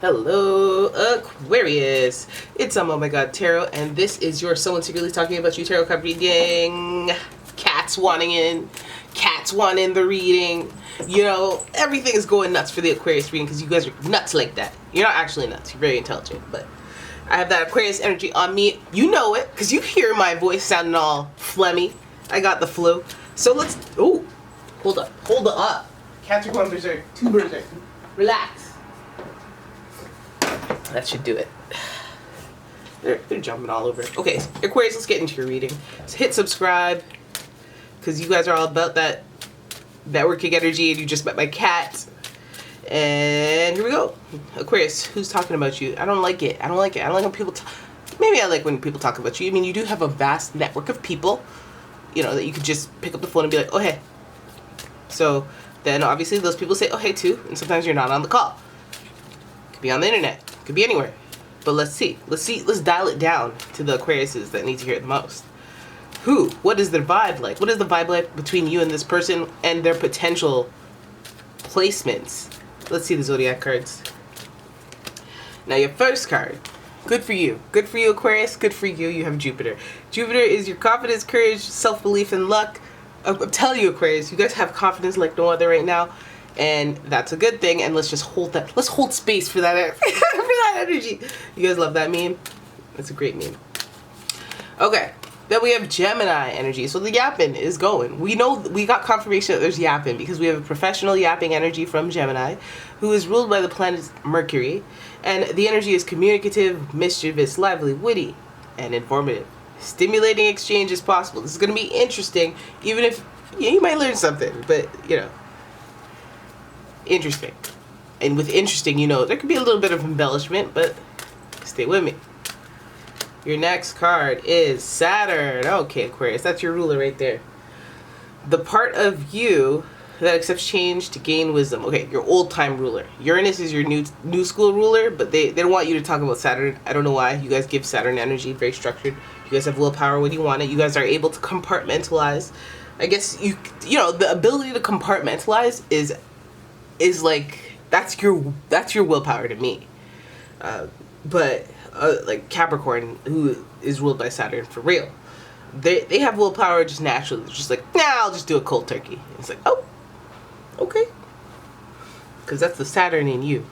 Hello, Aquarius. It's umomgtarot, and this is your Someone Secretly Talking About You tarot card reading. Cats wanting the reading. You know, everything is going nuts for the Aquarius reading because you guys are nuts like that. You're not actually nuts. You're very intelligent, but I have that Aquarius energy on me. You know it because you hear my voice sounding all phlegmy. I got the flu. So let's... Oh, hold up. Cats are going berserk. Too berserk. Relax. That should do it. They're jumping all over. Okay, Aquarius, let's get into your reading. So hit subscribe, because you guys are all about that networking energy, and you just met my cat. And here we go. Aquarius, who's talking about you? I don't like it. I don't like when people maybe I like when people talk about you. I mean, you do have a vast network of people, you know, that you could just pick up the phone and be like, oh, hey. So then obviously those people say, oh, hey, too. And sometimes you're not on the call. Could be on the internet. Could be anywhere. But let's see. Let's dial it down to the Aquariuses that need to hear it the most. What is their vibe like? What is the vibe like between you and this person and their potential placements? Let's see the zodiac cards. Now your first card. Good for you. Good for you, Aquarius. Good for you. You have Jupiter. Jupiter is your confidence, courage, self-belief, and luck. I'm telling you, Aquarius, you guys have confidence like no other right now. And that's a good thing, and let's just hold that. Let's hold space for that, for that energy. You guys love that meme? That's a great meme. Okay, then we have Gemini energy. So the yapping is going. We know, we got confirmation that there's yapping because we have a professional yapping energy from Gemini, who is ruled by the planet Mercury. And the energy is communicative, mischievous, lively, witty, and informative. Stimulating exchange is possible. This is going to be interesting, even if you might learn something, but, you know. Interesting. And with interesting, you know, there could be a little bit of embellishment, but stay with me. Your next card is Saturn. Okay, Aquarius, that's your ruler right there. The part of you that accepts change to gain wisdom. Okay, your old-time ruler. Uranus is your new school ruler, but they don't want you to talk about Saturn. I don't know why. You guys give Saturn energy, very structured. You guys have willpower when you want it. You guys are able to compartmentalize. I guess you know, the ability to compartmentalize is like, that's your willpower to me. But like Capricorn, who is ruled by Saturn for real, they have willpower just naturally. It's just like, nah, I'll just do a cold turkey. It's like, oh, okay, because that's the Saturn in you.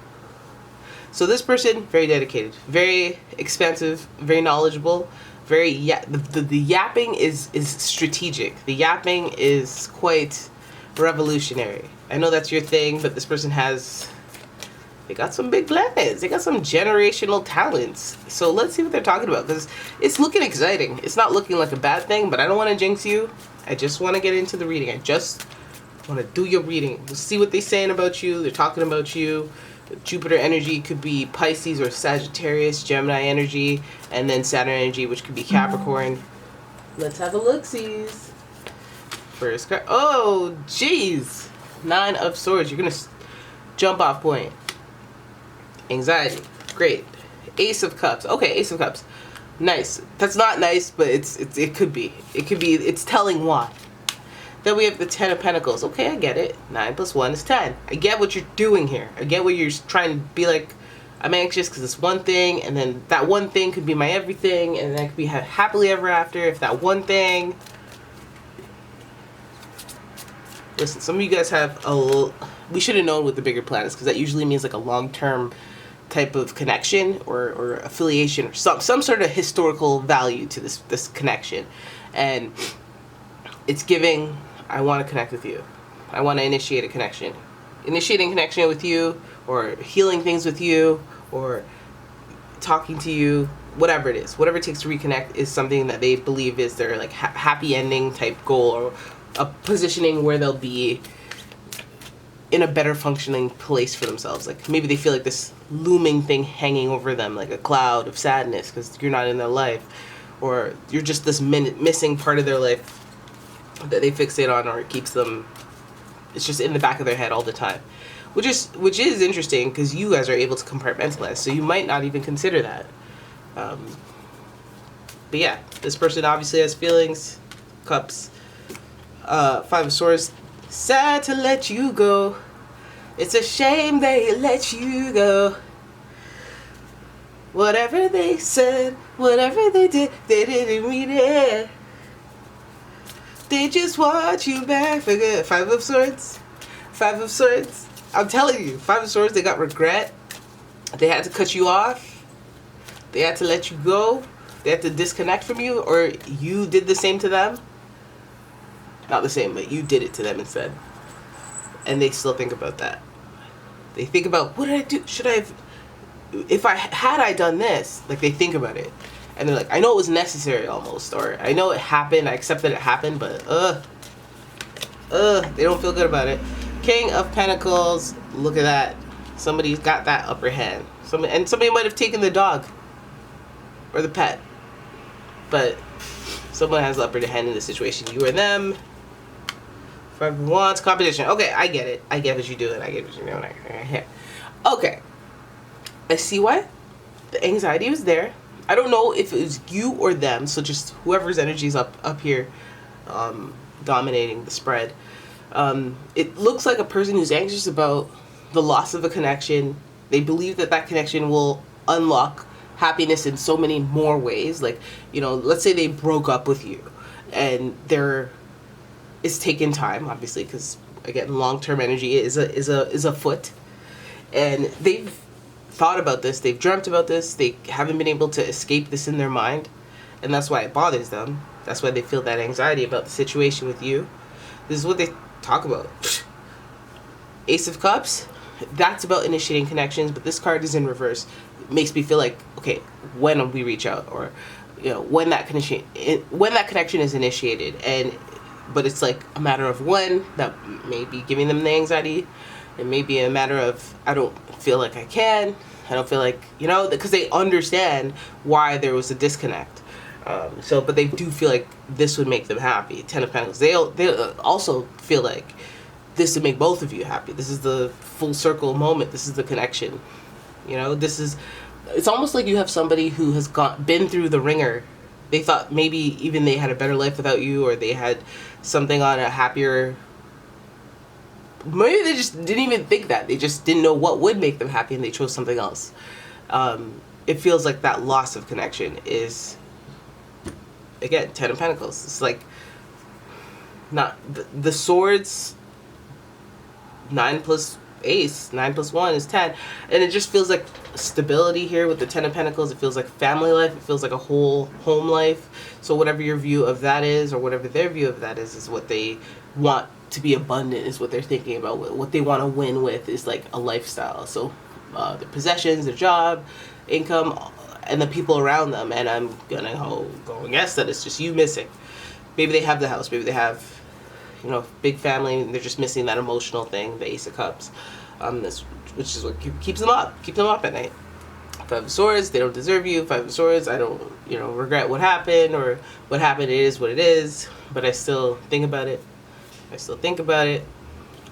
So this person, very dedicated, very expansive, very knowledgeable, very the yapping is strategic. The yapping is quite revolutionary. I know that's your thing, but this person they got some big plans. They got some generational talents. So let's see what they're talking about, because it's looking exciting. It's not looking like a bad thing, but I don't want to jinx you. I just want to get into the reading. I just want to do your reading. We'll see what they're saying about you. They're talking about you. Jupiter energy could be Pisces or Sagittarius, Gemini energy, and then Saturn energy, which could be Capricorn. Let's have a look-sees. First card. Oh, jeez. 9 of Swords. You're going to jump off point. Anxiety. Great. Ace of Cups. Okay, Ace of Cups. Nice. That's not nice, but it could be. It could be. It's telling why. Then we have the 10 of Pentacles. Okay, I get it. 9 plus 1 is 10. I get what you're doing here. I get what you're trying to be like. I'm anxious because it's one thing, and then that one thing could be my everything, and that could be happily ever after if that one thing... Listen, some of you guys have we should have known with the bigger planets, because that usually means like a long-term type of connection or affiliation or some sort of historical value to this connection. And it's giving, I want to connect with you. I want to initiate a connection. Initiating connection with you, or healing things with you, or talking to you, whatever it is. Whatever it takes to reconnect is something that they believe is their like happy ending type goal, or a positioning where they'll be in a better functioning place for themselves. Like maybe they feel like this looming thing hanging over them, like a cloud of sadness because you're not in their life, or you're just this missing part of their life that they fixate on, or it keeps them, it's just in the back of their head all the time, which is interesting because you guys are able to compartmentalize, so you might not even consider that. But yeah, this person obviously has feelings. Cups. 5 of Swords. Sad to let you go. It's a shame they let you go. Whatever they said, whatever they did, they didn't mean it. They just want you back for good. Five of Swords. Five of Swords. I'm telling you, Five of Swords, they got regret. They had to cut you off. They had to let you go. They had to disconnect from you, or you did the same to them. Not the same, but you did it to them instead. And they still think about that. They think about, what did I do? Should I have, if I had I done this? Like, they think about it. And they're like, I know it was necessary almost, or I know it happened, I accept that it happened, but they don't feel good about it. King of Pentacles, look at that. Somebody's got that upper hand. Somebody might have taken the dog or the pet, but someone has the upper hand in the situation. You or them. Five of Wands, competition. Okay, I get it. I get what you're doing. I get what you're doing. Okay. I see why the anxiety was there. I don't know if it was you or them, so just whoever's energy is up here dominating the spread. It looks like a person who's anxious about the loss of a connection. They believe that that connection will unlock happiness in so many more ways. Like, you know, let's say they broke up with you and it's taken time, obviously, because again, long-term energy is afoot, and they've thought about this, they've dreamt about this, they haven't been able to escape this in their mind, and that's why it bothers them. That's why they feel that anxiety about the situation with you. This is what they talk about. Ace of Cups, that's about initiating connections, but this card is in reverse. It makes me feel like, okay, when we reach out, or you know, when that connection is initiated, but it's like a matter of when that may be giving them the anxiety. It may be a matter of, I don't feel like I can. I don't feel like, you know, because they understand why there was a disconnect. But they do feel like this would make them happy. Ten of Pentacles. They also feel like this would make both of you happy. This is the full circle moment. This is the connection. You know, it's almost like you have somebody who has been through the ringer. They thought maybe even they had a better life without you, or they had something on a happier... Maybe they just didn't even think that. They just didn't know what would make them happy, and they chose something else. It feels like that loss of connection is, again, Ten of Pentacles. It's like, not... The swords, 9 plus Ace, 9 plus 1 is 10. And it just feels like stability here with the Ten of Pentacles. It feels like family life. It feels like a whole home life. So whatever your view of that is, or whatever their view of that is what they want to be abundant, is what they're thinking about. What they want to win with is like a lifestyle. So the possessions, their job, income, and the people around them. And I'm gonna go and guess that it's just you missing. Maybe they have the house. Maybe they have, you know, big family, and they're just missing that emotional thing, the Ace of Cups. Which is what keeps them up at night. Five of Swords, they don't deserve you. Five of Swords, I don't, you know, regret what happened, or what happened, it is what it is, but I still think about it.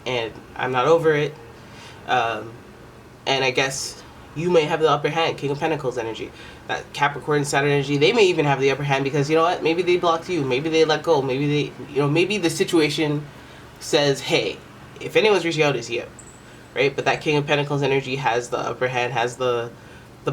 And I'm not over it. And I guess you may have the upper hand, King of Pentacles energy. That Capricorn, Saturn energy, they may even have the upper hand because, you know what, maybe they blocked you, maybe they let go, maybe they, you know, maybe the situation says, hey, if anyone's reaching out, it's you, right? But that King of Pentacles energy has the upper hand, has the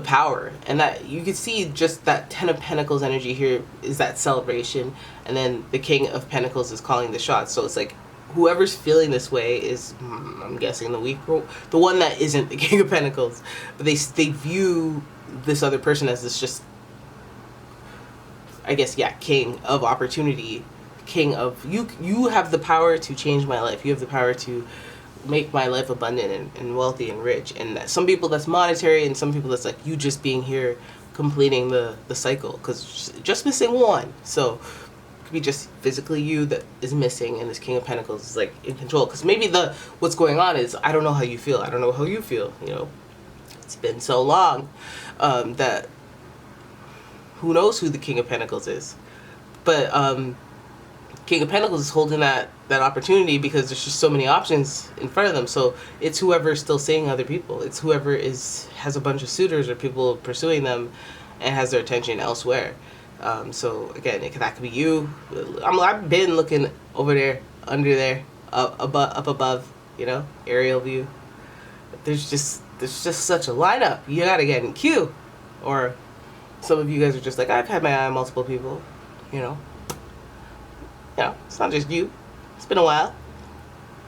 power, and that you can see just that Ten of Pentacles energy here is that celebration, and then the King of Pentacles is calling the shots. So it's like whoever's feeling this way is, I'm guessing, the one that isn't the King of Pentacles, but they view this other person as this just, I guess, yeah, king of opportunity, king of, you have the power to change my life, you have the power to make my life abundant and wealthy and rich. And that some people that's monetary, and some people that's like you just being here completing the cycle, because just missing one. So it could be just physically you that is missing, and this King of Pentacles is like in control, because maybe what's going on is, I don't know how you feel, I don't know how you feel, you know, it's been so long that who knows who the King of Pentacles is. But King of Pentacles is holding that opportunity because there's just so many options in front of them. So it's whoever is still seeing other people. It's whoever has a bunch of suitors or people pursuing them and has their attention elsewhere. So again, that could be you. I've been looking over there, under there, up above, you know, aerial view. There's just such a lineup. You gotta get in queue. Or some of you guys are just like, I've had my eye on multiple people, you know. It's not just you. It's been a while.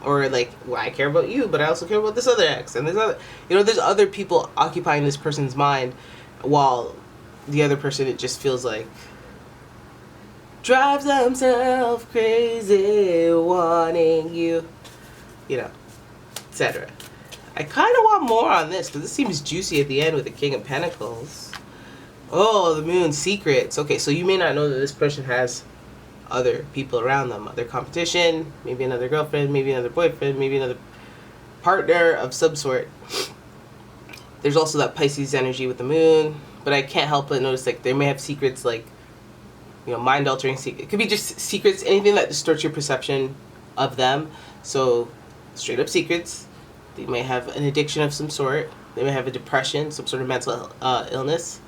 Or like, well, I care about you, but I also care about this other ex, and there's other people occupying this person's mind, while the other person, it just feels like drives themselves crazy, wanting you, etc. I kind of want more on this because this seems juicy at the end with the King of Pentacles. Oh, the Moon, secrets. Okay, so you may not know that this person has other people around them, other competition, maybe another girlfriend, maybe another boyfriend, maybe another partner of some sort. There's also that Pisces energy with the Moon, but I can't help but notice like they may have secrets, like mind altering secrets. It could be just secrets, anything that distorts your perception of them. So straight up secrets. They may have an addiction of some sort. They may have a depression, some sort of mental illness.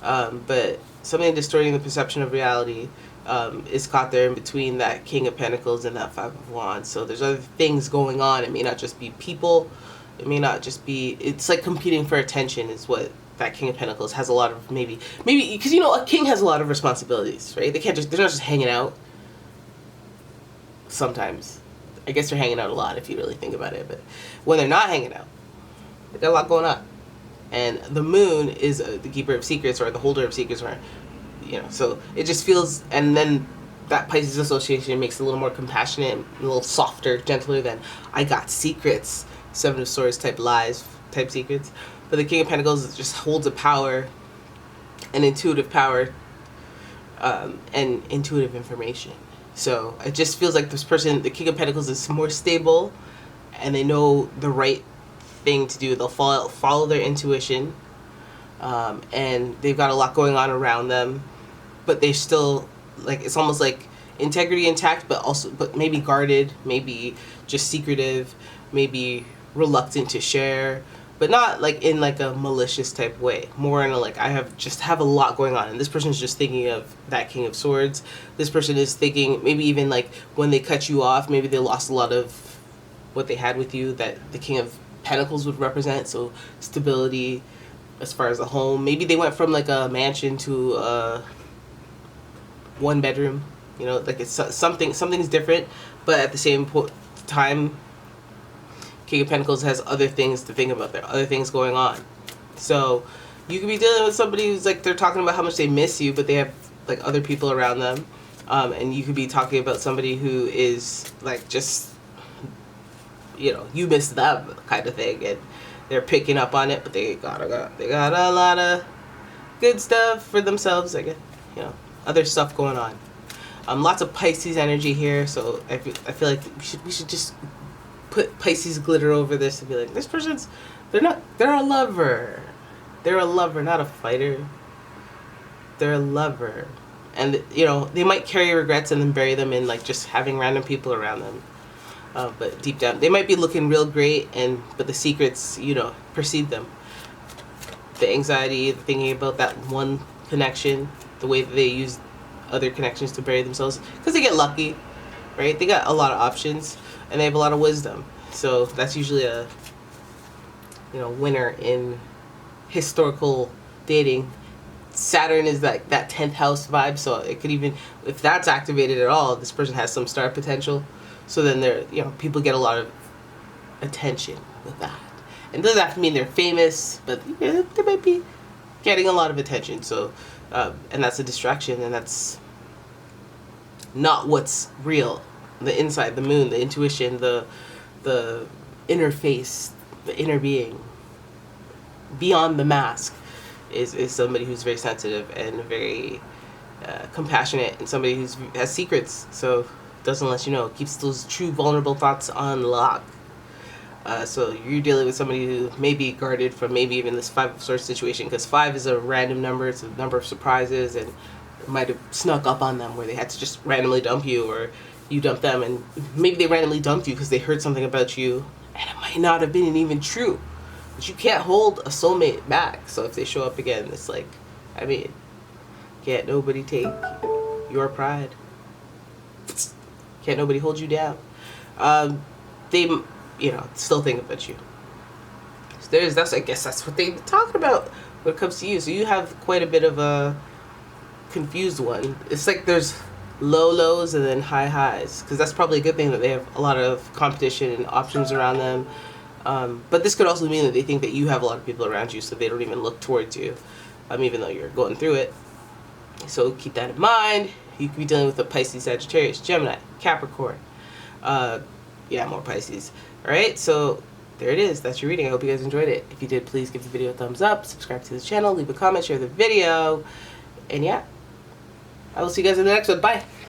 But something distorting the perception of reality is caught there in between that King of Pentacles and that Five of Wands. So there's other things going on. It may not just be people. It may not just be, it's like competing for attention is what that King of Pentacles has. A lot of maybe because a king has a lot of responsibilities, right? They're not just hanging out. Sometimes, I guess they're hanging out a lot if you really think about it. But when they're not hanging out, they got a lot going on. And the Moon is the keeper of secrets, or the holder of secrets, or so it just feels, and then that Pisces association makes it a little more compassionate, a little softer, gentler than I got secrets, Seven of Swords type lies, type secrets. But the King of Pentacles just holds a power, an intuitive power, and intuitive information. So it just feels like this person, the King of Pentacles, is more stable, and they know the right thing to do. They'll follow their intuition, and they've got a lot going on around them, but they still, like, it's almost like integrity intact, but maybe guarded, maybe just secretive, maybe reluctant to share, but not like in like a malicious type way. More in a like, I have a lot going on, and this person is just thinking of that King of Swords. This person is thinking maybe even like when they cut you off, maybe they lost a lot of what they had with you that the King of Pentacles would represent. So stability as far as a home. Maybe they went from like a mansion to a one bedroom. Like it's something's different, but at the same time, King of Pentacles has other things to think about. There are other things going on. So you could be dealing with somebody who's like, they're talking about how much they miss you, but they have like other people around them. And you could be talking about somebody who is like just, you miss them kind of thing, and they're picking up on it, but they got a lot of good stuff for themselves. I guess, other stuff going on. Lots of Pisces energy here, so I feel like we should just put Pisces glitter over this and be like, this person's, they're a lover. They're a lover, not a fighter. They're a lover. And, they might carry regrets and then bury them in, like, just having random people around them. But deep down, they might be looking real great, but the secrets, precede them. The anxiety, the thinking about that one connection, the way that they use other connections to bury themselves, because they get lucky, right? They got a lot of options, and they have a lot of wisdom. So that's usually a, winner in historical dating. Saturn is like that 10th house vibe, so it could even, if that's activated at all, this person has some star potential. So then people get a lot of attention with that. And it doesn't have to mean they're famous, but they might be getting a lot of attention. So, and that's a distraction, and that's not what's real. The inside, the Moon, the intuition, the inner face, the inner being, beyond the mask, is somebody who's very sensitive and very compassionate, and somebody who has secrets. So doesn't let you know, keeps those true vulnerable thoughts on lock. So you're dealing with somebody who may be guarded from maybe even this Five of Swords situation, because 5 is a random number. It's a number of surprises, and it might have snuck up on them where they had to just randomly dump you, or you dump them, and maybe they randomly dumped you because they heard something about you, and it might not have been even true. But you can't hold a soulmate back. So if they show up again, it's like, can't nobody take your pride. Can't nobody hold you down. They, still think about you. So I guess that's what they're talking about when it comes to you. So you have quite a bit of a confused one. It's like there's low lows and then high highs, because that's probably a good thing that they have a lot of competition and options around them. But this could also mean that they think that you have a lot of people around you, so they don't even look towards you, even though you're going through it. So keep that in mind. You could be dealing with a Pisces, Sagittarius, Gemini, Capricorn. Yeah, more Pisces. Alright, so there it is. That's your reading. I hope you guys enjoyed it. If you did, please give the video a thumbs up, subscribe to the channel, leave a comment, share the video, and yeah, I will see you guys in the next one. Bye!